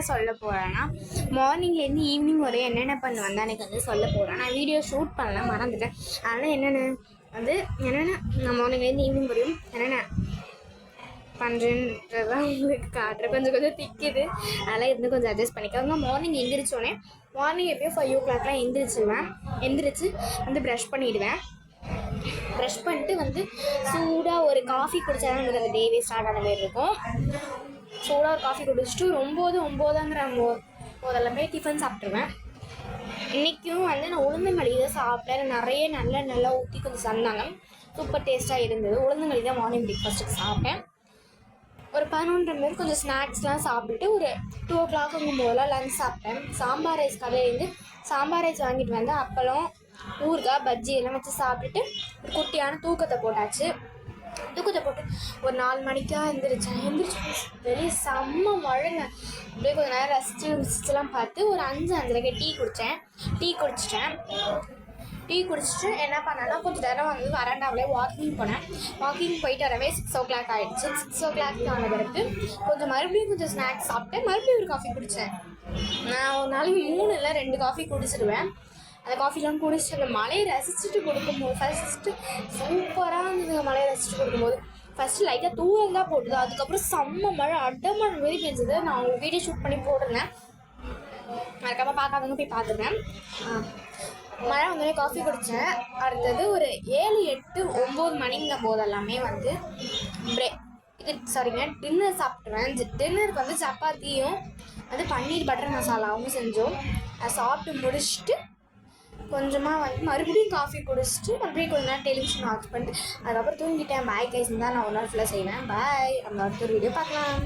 சொல்ல போகிறேன்னா, மார்னிங்லேருந்து ஈவினிங் வரையும் என்னென்ன பண்ணுவேன் தான் எனக்கு வந்து சொல்ல போகிறேன். நான் வீடியோ ஷூட் பண்ணல, மறந்துட்டேன். அதனால் என்னென்ன நான் மார்னிங்லேருந்து ஈவினிங் வரையும் என்னென்ன பண்ணுறேன்றதான் உங்களுக்கு காட்டுறேன். கொஞ்சம் திக்குது, அதெல்லாம் இருந்து கொஞ்சம் அட்ஜஸ்ட் பண்ணிக்கோங்க. மார்னிங் எந்திரிச்சோடனே எப்போயும் 5 o'clockலாம் எந்திரிச்சு வந்து ப்ரஷ் பண்ணிவிடுவேன். ப்ரஷ் பண்ணிட்டு வந்து சூடாக ஒரு காஃபி குடித்தா தான் எனக்கு அந்த டேவே ஸ்டார்ட் ஆன மாதிரி இருக்கும். சூடாக ஒரு காஃபி குடிச்சிட்டு 9:09ங்கிற போதெல்லாமே டிஃபன் சாப்பிட்ருவேன். இன்றைக்கும் வந்து நான் உளுந்தங்களி தான் சாப்பிட்டேன். நிறைய நல்லா ஊற்றி கொஞ்சம் தந்தாங்க, சூப்பர் டேஸ்ட்டாக இருந்தது. உளுந்தங்களி தான் மார்னிங் பிரேக்ஃபாஸ்ட்டுக்கு சாப்பிட்டேன். ஒரு 11:30 மணி கொஞ்சம் ஸ்நாக்ஸ்லாம் சாப்பிட்டுட்டு ஒரு 2 o'clock போதெல்லாம் லஞ்ச் சாப்பிட்டேன். சாம்பார் ரைஸ் கடையிலேருந்து சாம்பார் ரைஸ் வாங்கிட்டு வந்து அப்பளம், ஊறுகாய், பஜ்ஜி எல்லாம் வச்சு சாப்பிட்டுட்டு ஒரு குட்டியான தூக்கத்தை போட்டாச்சு. தூக்கத்தை போட்டு ஒரு 4 மணிக்காக எந்திரிச்சு பெரிய செம்ம மழைங்க. அப்படியே கொஞ்சம் நேரம் ரசிச்சுலாம் பார்த்து ஒரு 5:05க்கு டீ குடிச்சிட்டு என்ன பண்ணேன்னா கொஞ்சம் நேரம் வந்து வராண்டாவிலே வாக்கிங் போனேன். வாக்கிங் போயிட்டு வரவே 6 o'clock ஆகிடுச்சு. 6 o'clock ஆன பிறகு மறுபடியும் கொஞ்சம் ஸ்நாக்ஸ் சாப்பிட்டு மறுபடியும் ஒரு காஃபி குடித்தேன். நான் ஒரு நாளைக்கு 3 இல்லை 2 காஃபி குடிச்சிடுவேன். அந்த காஃபிலாம் குடிச்சிட்டு அந்த மழையை ரசிச்சுட்டு கொடுக்கும்போது ஃபஸ்ட்டு சூப்பராக இருந்ததுங்க. மழையை ரசிச்சுட்டு கொடுக்கும்போது ஃபஸ்ட்டு லைட்டாக தூரம் தான் போட்டுது, அதுக்கப்புறம் செம்ம மழை அடமழை மாரி பெஞ்சது. நான் உங்களுக்கு வீடியோ ஷூட் பண்ணி போட்டிருந்தேன், மறக்காமல் பார்க்காதவங்க போய் பார்த்துருந்தேன். மழை வந்தோடனே காஃபி குடித்தேன். அடுத்தது ஒரு 7, 8, 9 மணிங்க போதெல்லாமே வந்து டின்னர் சாப்பிட்டுருவேன். டின்னருக்கு வந்து சப்பாத்தியும் வந்து பன்னீர் பட்டர் மசாலாவும் செஞ்சோம். அதை சாப்பிட்டு முடிச்சுட்டு கொஞ்சமாக வந்து மறுபடியும் காஃபி குடிச்சிட்டு மறுபடியும் கொஞ்சம் நேரம் டெலிவிஷன் வாட்ச் பண்ணிட்டு அதுக்கப்புறம் தூங்கிட்டேன். பாய் கைஸ் தான் நான் ஒரு நாள் ஃபுல்லாக செய்வேன். பாய், நம்ம அடுத்த ஒரு வீடியோ பார்க்கலாம்.